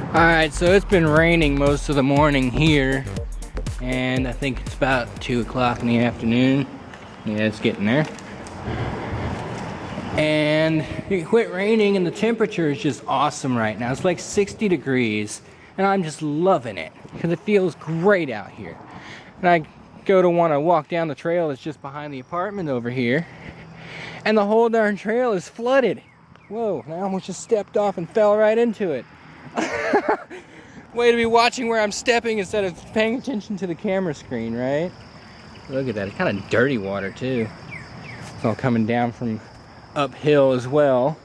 Alright, so it's been raining most of the morning here, and I think it's about 2 o'clock in the afternoon. Yeah, it's getting there. And it quit raining and the temperature is just awesome right now. It's like 60 degrees, and I'm just loving it because it feels great out here. And I go to want to walk down the trail that's just behind the apartment over here, and the whole darn trail is flooded. Whoa, I almost just stepped off and fell right into it. Way to be watching where I'm stepping instead of paying attention to the camera screen, right? Look at that, it's kind of dirty water too. It's all coming down from uphill as well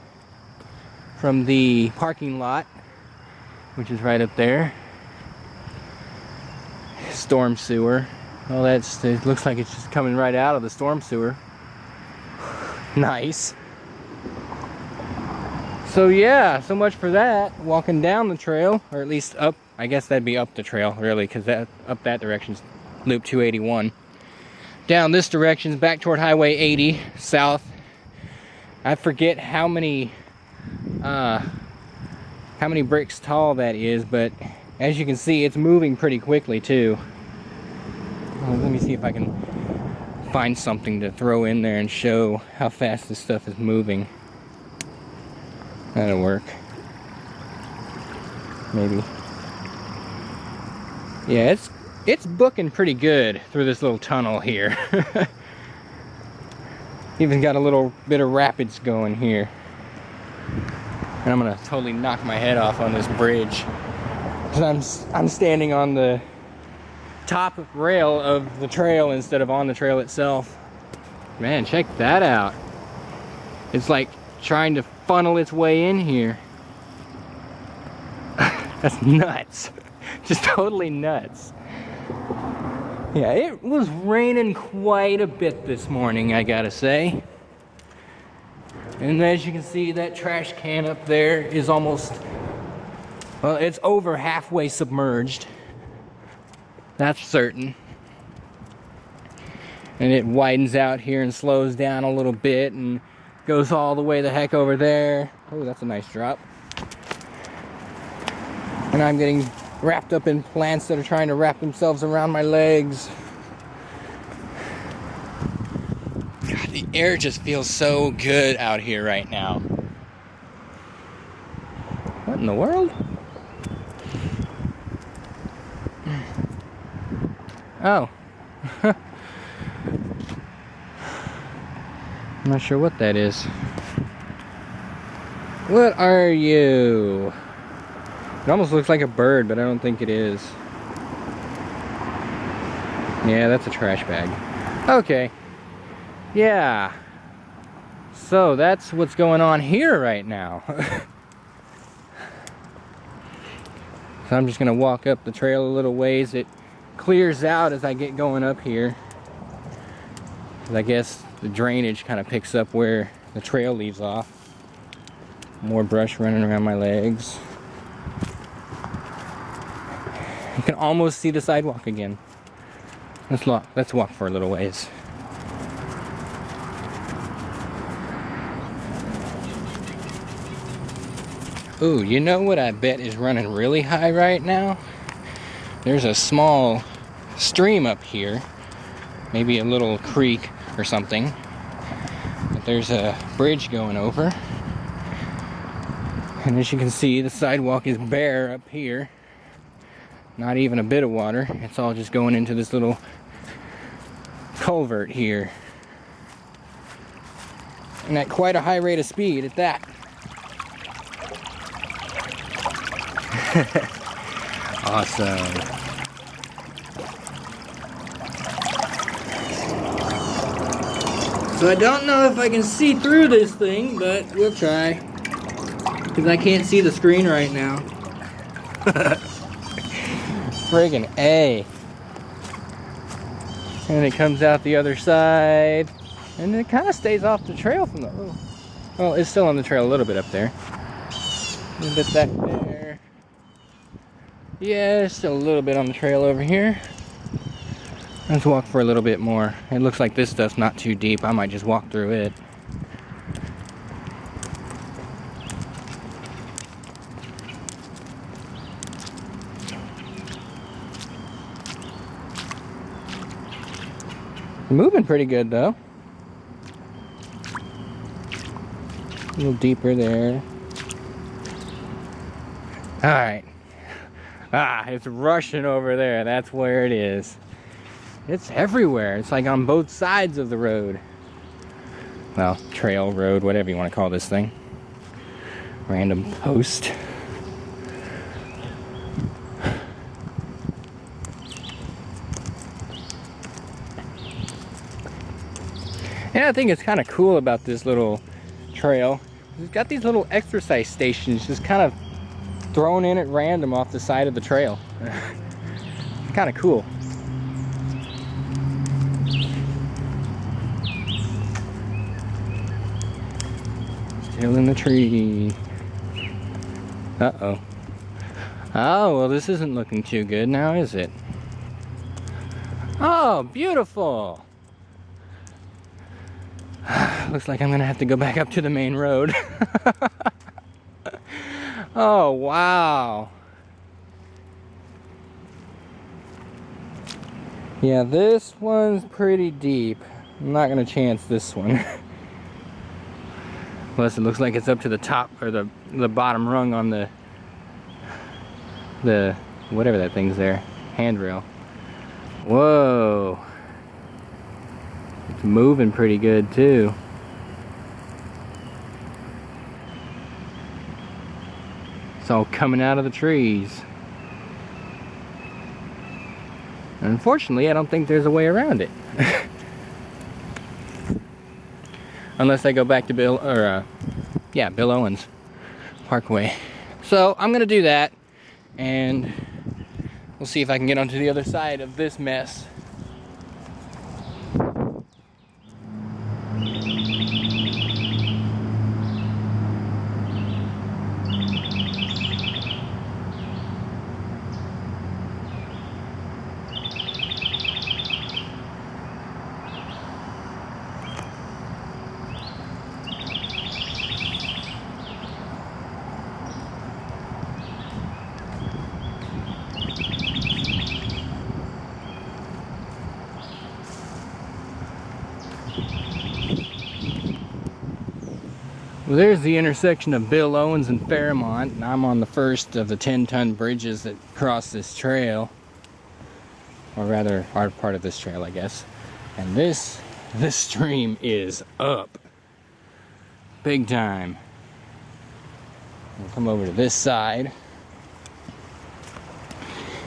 from the parking lot, which is right up there. Storm sewer. Well, it looks like it's just coming right out of the storm sewer. Nice. So yeah, so much for that. Walking down the trail, or at least up, I guess that'd be up the trail really, because up that direction's Loop 281. Down this direction's back toward Highway 80, south. I forget how many bricks tall that is, but as you can see, it's moving pretty quickly too. Let me see if I can find something to throw in there and show how fast this stuff is moving. That'll work. Maybe. Yeah, it's booking pretty good through this little tunnel here. Even got a little bit of rapids going here. And I'm gonna totally knock my head off on this bridge. Cause I'm standing on the top rail of the trail instead of on the trail itself. Man, check that out. It's like trying to funnel its way in here. That's nuts. Just totally nuts. Yeah, it was raining quite a bit this morning, I gotta say. And as you can see, that trash can up there is almost, well, it's over halfway submerged. That's certain. And it widens out here and slows down a little bit and goes all the way the heck over there. Oh, that's a nice drop. And I'm getting wrapped up in plants that are trying to wrap themselves around my legs. God, the air just feels so good out here right now. What in the world? Oh. I'm not sure what that is. What are you? It almost looks like a bird, but I don't think it is. Yeah, that's a trash bag. Okay. Yeah. So that's what's going on here right now. So I'm just gonna walk up the trail a little ways. It clears out as I get going up here. I guess the drainage kind of picks up where the trail leaves off. More brush running around my legs. You can almost see the sidewalk again. Let's walk for a little ways. Ooh, you know what I bet is running really high right now? There's a small stream up here. Maybe a little creek or something. But there's a bridge going over. And as you can see, the sidewalk is bare up here. Not even a bit of water. It's all just going into this little culvert here. And at quite a high rate of speed at that. Awesome. So I don't know if I can see through this thing, but we'll try. Because I can't see the screen right now. Friggin' A. And it comes out the other side. And it kind of stays off the trail from the... Oh. Well, it's still on the trail a little bit up there. A little bit back there. Yeah, there's still a little bit on the trail over here. Let's walk for a little bit more. It looks like this stuff's not too deep. I might just walk through it. Moving pretty good though. A little deeper there. Alright. Ah, it's rushing over there. That's where it is. It's everywhere. It's like on both sides of the road. Well, trail, road, whatever you want to call this thing. Random post. Yeah, I think it's kind of cool about this little trail. It's got these little exercise stations just kind of thrown in at random off the side of the trail. Kind of cool. Still in the tree. Uh-oh. Oh, well, this isn't looking too good now, is it? Oh, beautiful. Looks like I'm gonna have to go back up to the main road. Oh, wow. Yeah, this one's pretty deep. I'm not gonna chance this one. Plus, it looks like it's up to the top, or the bottom rung on the whatever that thing's there, handrail. Whoa. It's moving pretty good too. It's all coming out of the trees. Unfortunately, I don't think there's a way around it. Unless I go back to Bill Owens Parkway. So I'm gonna do that, and we'll see if I can get onto the other side of this mess. Well, there's the intersection of Bill Owens and Fairmont, and I'm on the first of the 10-ton bridges that cross this trail, or rather, are part of this trail, I guess. And this stream is up, big time. We'll come over to this side,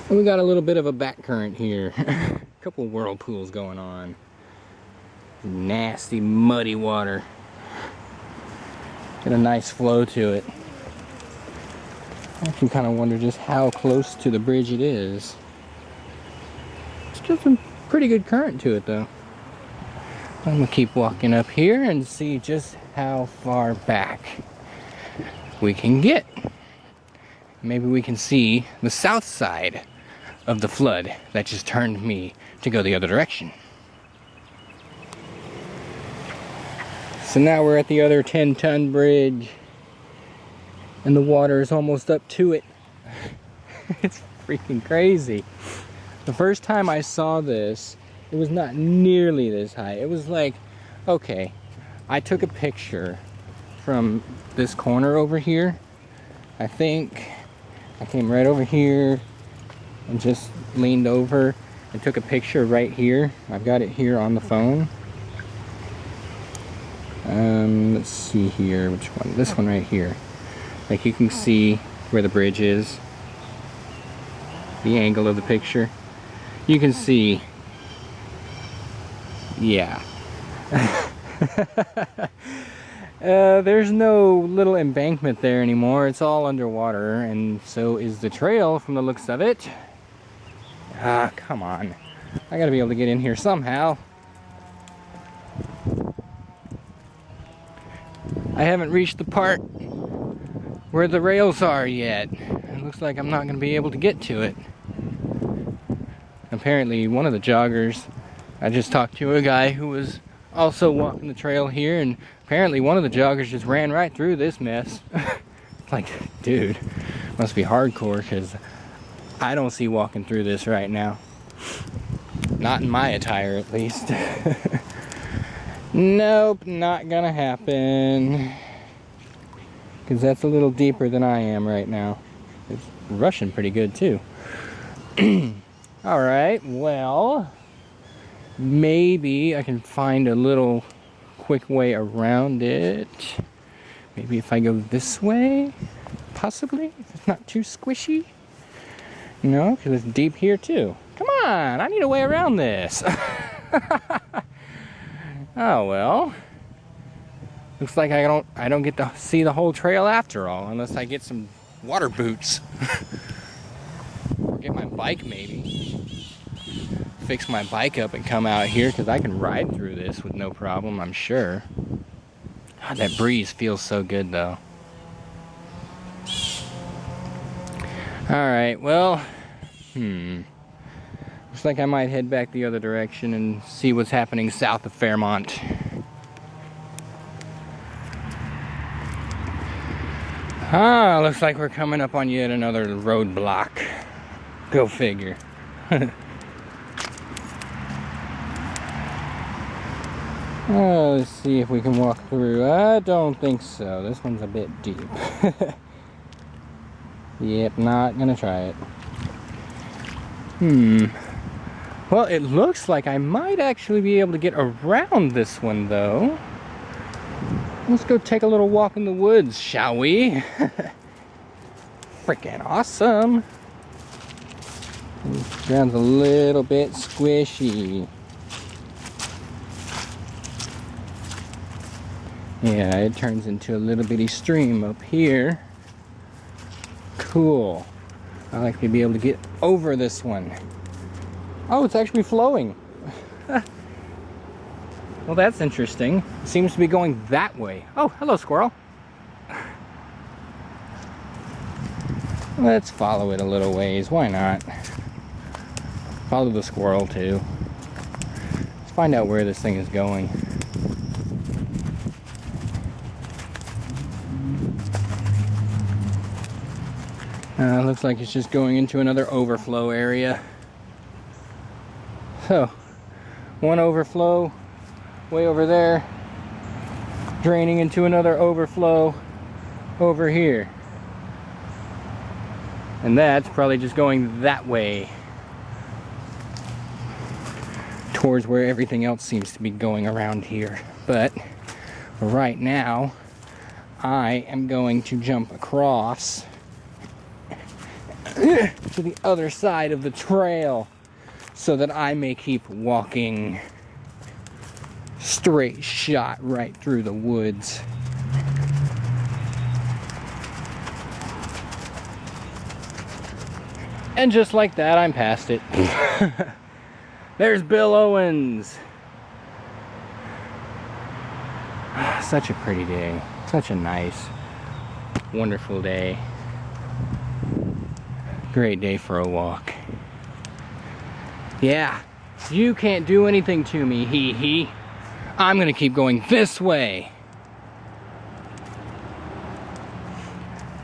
and we got a little bit of a back current here. A couple whirlpools going on. Nasty, muddy water. Get a nice flow to it. I can kind of wonder just how close to the bridge it is. It's just a pretty good current to it though. I'm gonna keep walking up here and see just how far back we can get. Maybe we can see the south side of the flood that just turned me to go the other direction. So now we're at the other 10-ton bridge, and the water is almost up to it. It's freaking crazy. The first time I saw this, it was not nearly this high. It was like, okay, I took a picture from this corner over here. I think I came right over here and just leaned over and took a picture right here. I've got it here on the phone. Let's see here, which one? This one right here. Like, you can see where the bridge is, the angle of the picture. You can see, yeah. There's no little embankment there anymore. It's all underwater, and so is the trail from the looks of it. Ah, come on. I gotta be able to get in here somehow. I haven't reached the part where the rails are yet. It looks like I'm not going to be able to get to it. Apparently one of the joggers, I just talked to a guy who was also walking the trail here, and apparently one of the joggers just ran right through this mess. Like, dude, must be hardcore, because I don't see walking through this right now. Not in my attire, at least. Nope, not gonna happen. Because that's a little deeper than I am right now. It's rushing pretty good, too. Alright, well, maybe I can find a little quick way around it. Maybe if I go this way, possibly, if it's not too squishy. No, because it's deep here too. Come on, I need a way around this. Oh well. Looks like I don't get to see the whole trail after all, unless I get some water boots. Or get my bike maybe. Fix my bike up and come out here, because I can ride through this with no problem, I'm sure. God, that breeze feels so good though. Alright, well, looks like I might head back the other direction and see what's happening south of Fairmont. Looks like we're coming up on yet another roadblock. Go figure. Let's see if we can walk through. I don't think so. This one's a bit deep. Yep, not gonna try it. Well, it looks like I might actually be able to get around this one, though. Let's go take a little walk in the woods, shall we? Freaking awesome. This ground's a little bit squishy. Yeah, it turns into a little bitty stream up here. Cool. I like to be able to get over this one. Oh, it's actually flowing. Well, that's interesting. It seems to be going that way. Oh, hello, squirrel. Let's follow it a little ways. Why not? Follow the squirrel, too. Let's find out where this thing is going. Looks like it's just going into another overflow area. So, one overflow way over there, draining into another overflow over here. And that's probably just going that way, towards where everything else seems to be going around here. But right now, I am going to jump across to the other side of the trail so that I may keep walking straight shot right through the woods. And just like that, I'm past it. There's Bill Owens. Such a pretty day. Such a nice, wonderful day. Great day for a walk. Yeah, you can't do anything to me, hee hee. I'm gonna keep going this way.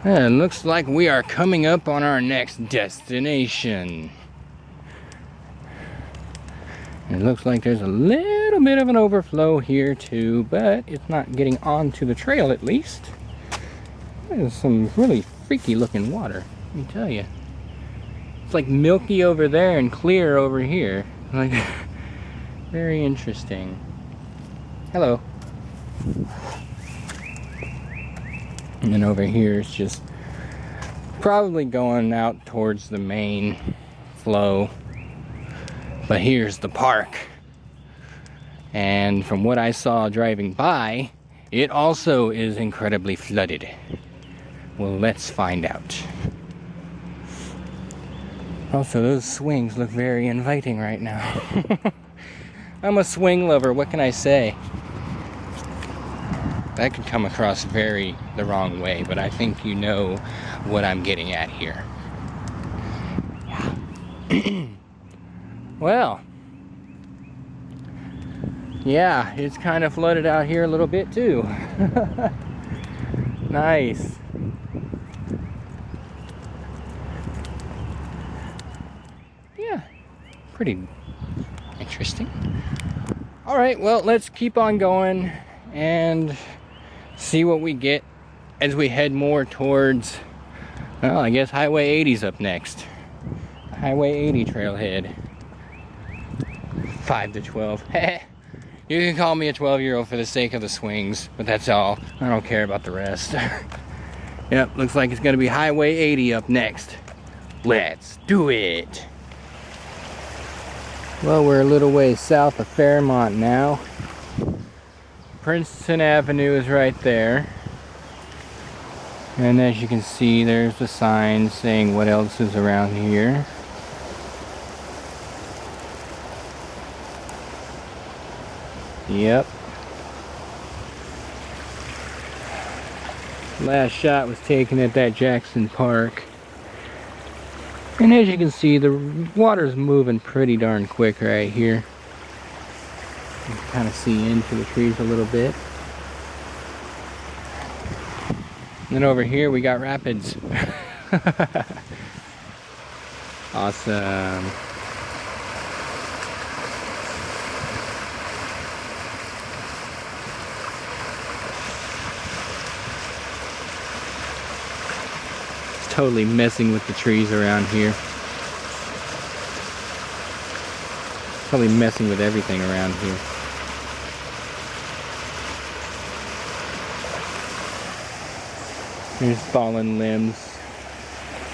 And it looks like we are coming up on our next destination. It looks like there's a little bit of an overflow here too, but it's not getting onto the trail at least. There's some really freaky looking water, let me tell you. It's like milky over there and clear over here. Like, very interesting. Hello. And then over here it's just probably going out towards the main flow. But here's the park. And from what I saw driving by, it also is incredibly flooded. Well, let's find out. Also, those swings look very inviting right now. I'm a swing lover, what can I say? That could come across the wrong way, but I think you know what I'm getting at here. Yeah. Well, yeah, it's kind of flooded out here a little bit too. Nice. Yeah, pretty interesting. All right, well, let's keep on going and see what we get as we head more towards, well, I guess Highway 80's up next. Highway 80 trailhead. 5 to 12. You can call me a 12-year-old for the sake of the swings, but that's all. I don't care about the rest. Yep, looks like it's gonna be Highway 80 up next. Let's do it. Well, we're a little way south of Fairmont now. Princeton Avenue is right there. And as you can see, there's the sign saying what else is around here. Yep. Last shot was taken at that Jackson Park. And as you can see, the water's moving pretty darn quick right here. You can kind of see into the trees a little bit. And then over here we got rapids. Awesome. Totally messing with the trees around here. Totally messing with everything around here. There's fallen limbs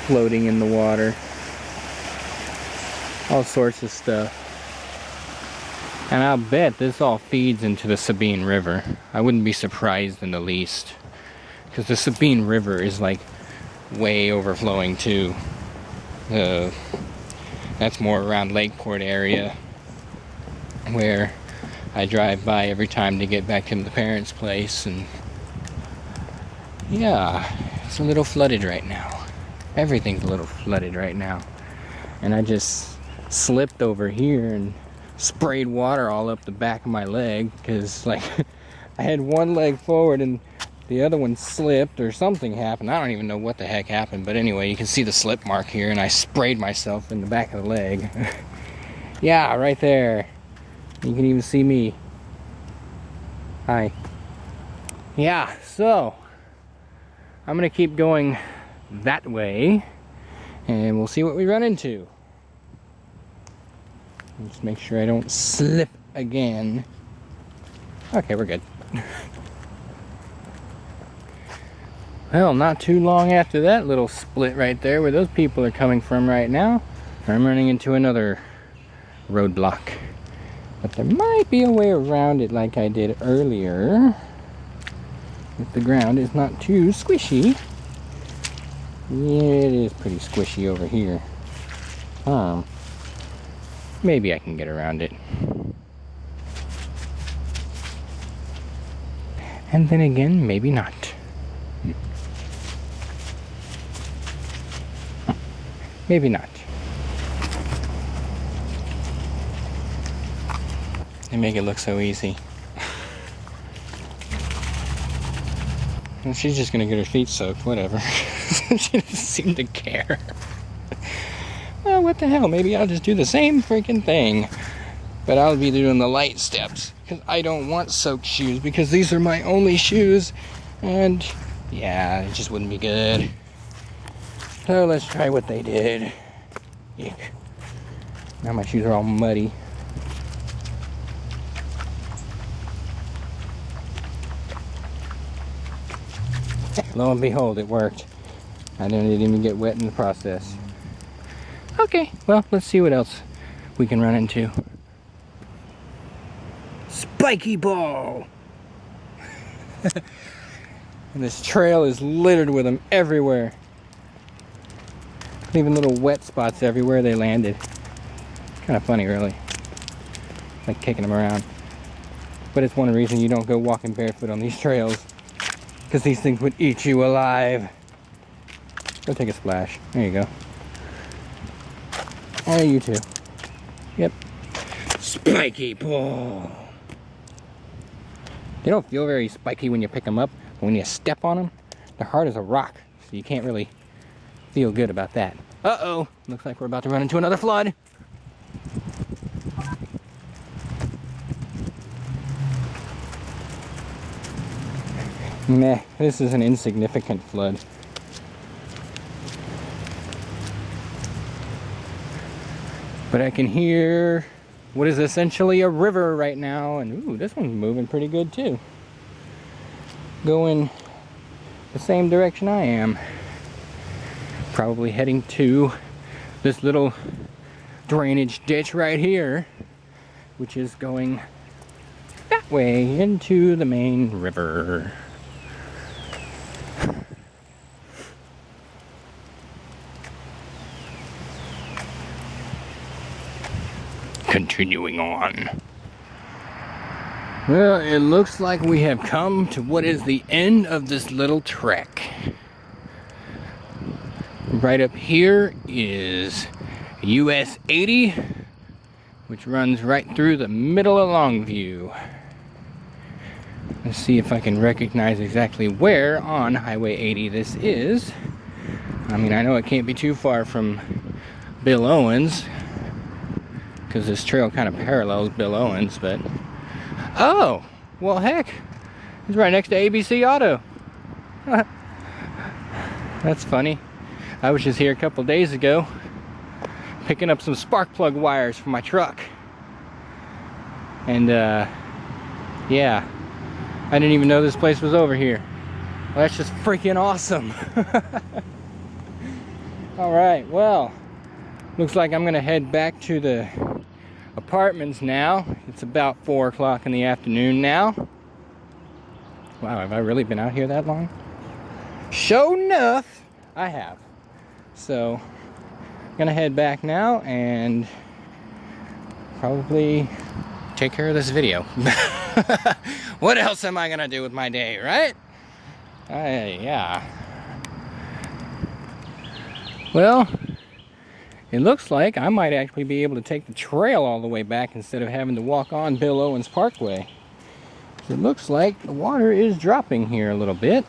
floating in the water. All sorts of stuff. And I'll bet this all feeds into the Sabine River. I wouldn't be surprised in the least. Because the Sabine River is like way overflowing too. That's more around Lakeport area where I drive by every time to get back to the parents' place, and yeah, it's a little flooded right now. Everything's a little flooded right now. And I just slipped over here and sprayed water all up the back of my leg because like I had one leg forward and the other one slipped or something happened. I don't even know what the heck happened. But anyway, you can see the slip mark here and I sprayed myself in the back of the leg. Yeah, right there. You can even see me. Hi. Yeah, so I'm going to keep going that way and we'll see what we run into. Just make sure I don't slip again. Okay, we're good. Well, not too long after that little split right there where those people are coming from right now, I'm running into another roadblock. But there might be a way around it like I did earlier. If the ground is not too squishy. Yeah, it is pretty squishy over here. Maybe I can get around it. And then again, maybe not. Maybe not. They make it look so easy. Well, she's just gonna get her feet soaked, whatever. She doesn't seem to care. Well, what the hell, maybe I'll just do the same freaking thing. But I'll be doing the light steps, because I don't want soaked shoes, because these are my only shoes. And, yeah, it just wouldn't be good. So let's try what they did. Eek. Now my shoes are all muddy. Lo and behold, it worked. I didn't even get wet in the process. Okay, well, let's see what else we can run into. Spiky ball! And this trail is littered with them everywhere. Even little wet spots everywhere they landed. Kind of funny, really. Like kicking them around. But it's one reason you don't go walking barefoot on these trails. Because these things would eat you alive. Go take a splash. There you go. Oh, you too. Yep. Spiky ball. They don't feel very spiky when you pick them up. But when you step on them, they're hard as a rock. So you can't really feel good about that. Uh-oh. Looks like we're about to run into another flood. Meh, this is an insignificant flood. But I can hear what is essentially a river right now, and ooh, this one's moving pretty good too. Going the same direction I am. Probably heading to this little drainage ditch right here, which is going that way into the main river. Continuing on. Well, it looks like we have come to what is the end of this little trek. Right up here is US 80, which runs right through the middle of Longview. Let's see if I can recognize exactly where on Highway 80 this is. I mean, I know it can't be too far from Bill Owens, because this trail kind of parallels Bill Owens, but... Oh! Well, heck! It's right next to ABC Auto. That's funny. I was just here a couple days ago, picking up some spark plug wires for my truck. And, yeah. I didn't even know this place was over here. Well, that's just freaking awesome. Alright, well... Looks like I'm gonna head back to the apartments now. It's about 4 o'clock in the afternoon now. Wow, have I really been out here that long? Sure enough, I have. So, I'm gonna head back now and probably take care of this video. What else am I gonna do with my day, right? Yeah. Well, it looks like I might actually be able to take the trail all the way back instead of having to walk on Bill Owens Parkway. So it looks like the water is dropping here a little bit.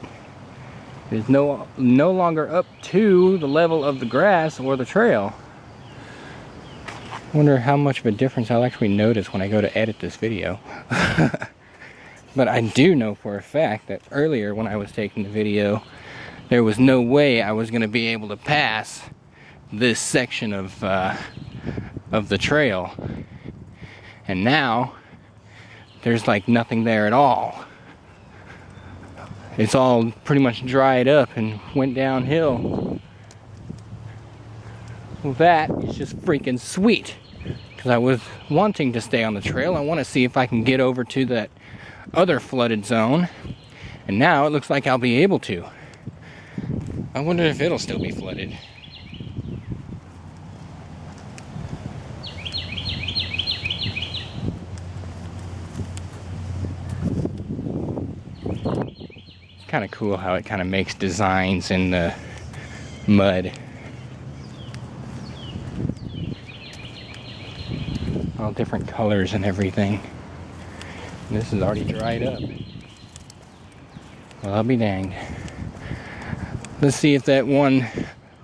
It's no longer up to the level of the grass or the trail. I wonder how much of a difference I'll actually notice when I go to edit this video. But I do know for a fact that earlier when I was taking the video, there was no way I was going to be able to pass this section of the trail, and now there's like nothing there at all. It's all pretty much dried up and went downhill. Well, that is just freaking sweet, because I was wanting to stay on the trail. I want to see if I can get over to that other flooded zone, and now it looks like I'll be able to. I wonder if it'll still be flooded. Kind of cool how it kind of makes designs in the mud. All different colors and everything. And this is already dried up. Well, I'll be danged. Let's see if that one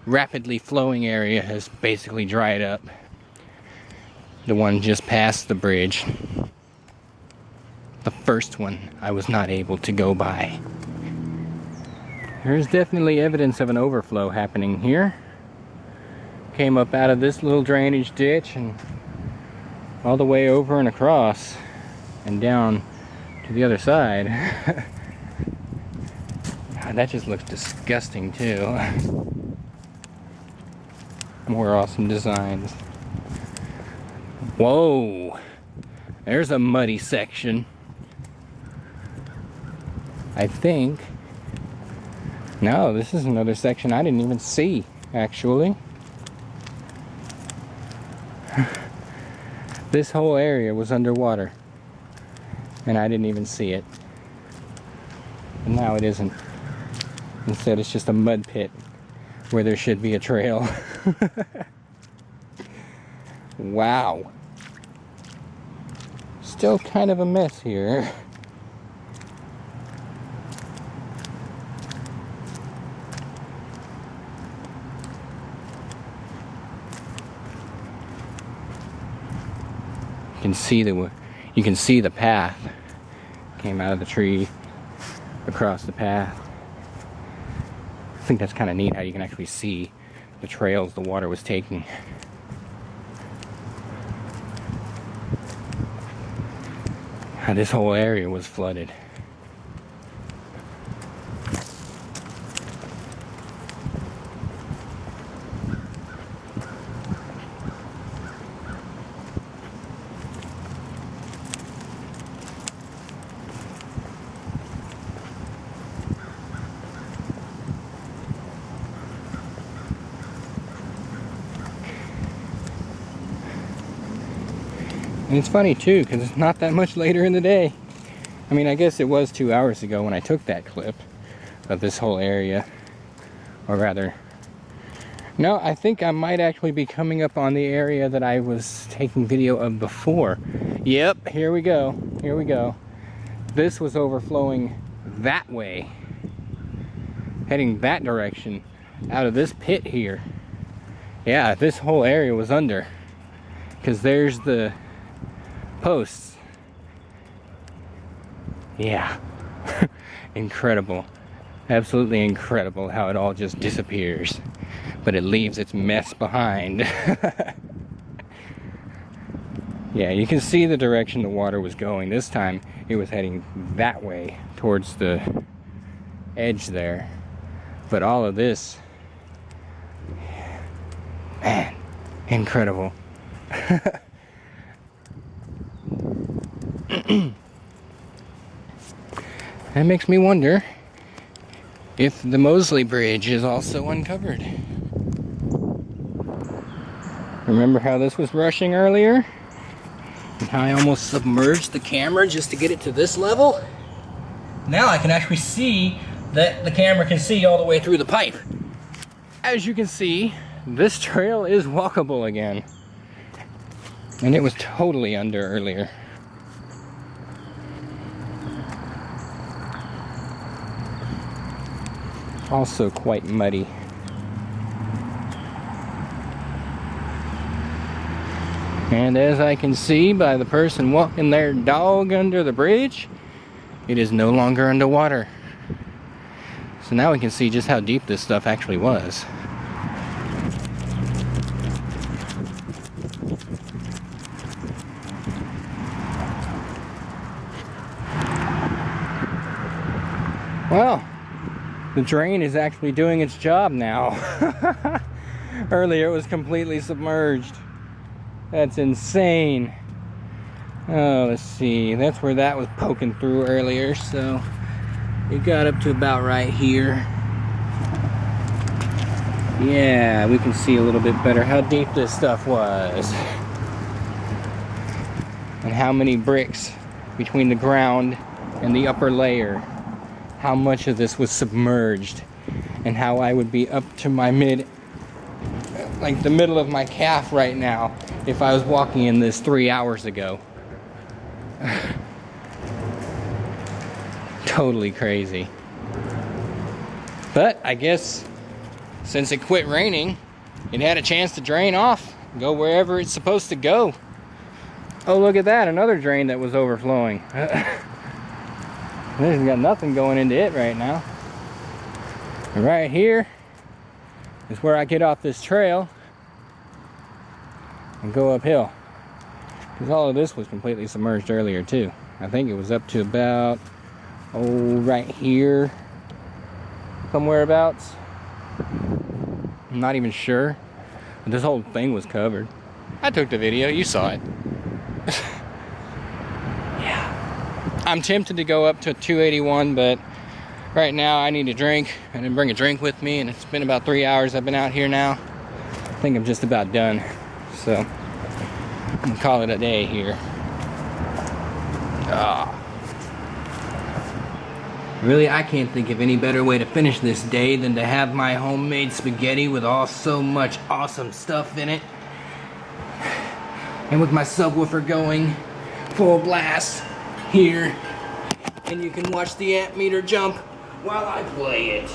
rapidly flowing area has basically dried up. The one just past the bridge. The first one I was not able to go by. There's definitely evidence of an overflow happening here. Came up out of this little drainage ditch and all the way over and across and down to the other side. God, that just looks disgusting too. More awesome designs. Whoa! There's a muddy section. I think. No, this is another section I didn't even see, actually. This whole area was underwater, and I didn't even see it. And now it isn't. Instead, it's just a mud pit where there should be a trail. Wow. Still kind of a mess here. You can see the path came out of the tree across the path. I think that's kind of neat how you can actually see the trails the water was taking. How this whole area was flooded. And it's funny too, because it's not that much later in the day. I mean, I guess it was 2 hours ago when I took that clip of this whole area. Or rather, no, I think I might actually be coming up on the area that I was taking video of before. Yep, here we go. Here we go. This was overflowing that way. Heading that direction out of this pit here. Yeah, this whole area was under. Because there's the posts. Yeah. Incredible. Absolutely incredible how it all just disappears. But it leaves its mess behind. Yeah, you can see the direction the water was going. This time it was heading that way towards the edge there. But all of this, man, incredible. That makes me wonder if the Mosley Bridge is also uncovered. Remember how this was rushing earlier? And how I almost submerged the camera just to get it to this level? Now I can actually see that the camera can see all the way through the pipe. As you can see, this trail is walkable again. And it was totally under earlier. Also quite muddy. And as I can see by the person walking their dog under the bridge, it is no longer underwater. So now we can see just how deep this stuff actually was. Well, the drain is actually doing its job now. Earlier it was completely submerged. That's insane. Oh, let's see. That's where that was poking through earlier, so it got up to about right here. Yeah, we can see a little bit better how deep this stuff was. And how many bricks between the ground and the upper layer. How much of this was submerged. And how I would be up to my like the middle of my calf right now if I was walking in this 3 hours ago. Totally crazy. But I guess since it quit raining, it had a chance to drain off, go wherever it's supposed to go. Oh, look at that, another drain that was overflowing. There's got nothing going into it right now. And right here is where I get off this trail and go uphill. Because all of this was completely submerged earlier too. I think it was up to about, oh, right here, somewhere abouts. I'm not even sure. But this whole thing was covered. I took the video, you saw it. Yeah. I'm tempted to go up to 281, but right now I need a drink. I didn't bring a drink with me, and it's been about 3 hours I've been out here now. I think I'm just about done. So I'm gonna call it a day here. Really, I can't think of any better way to finish this day than to have my homemade spaghetti with so much awesome stuff in it. And with my subwoofer going full blast here. And you can watch the amp meter jump while I play it.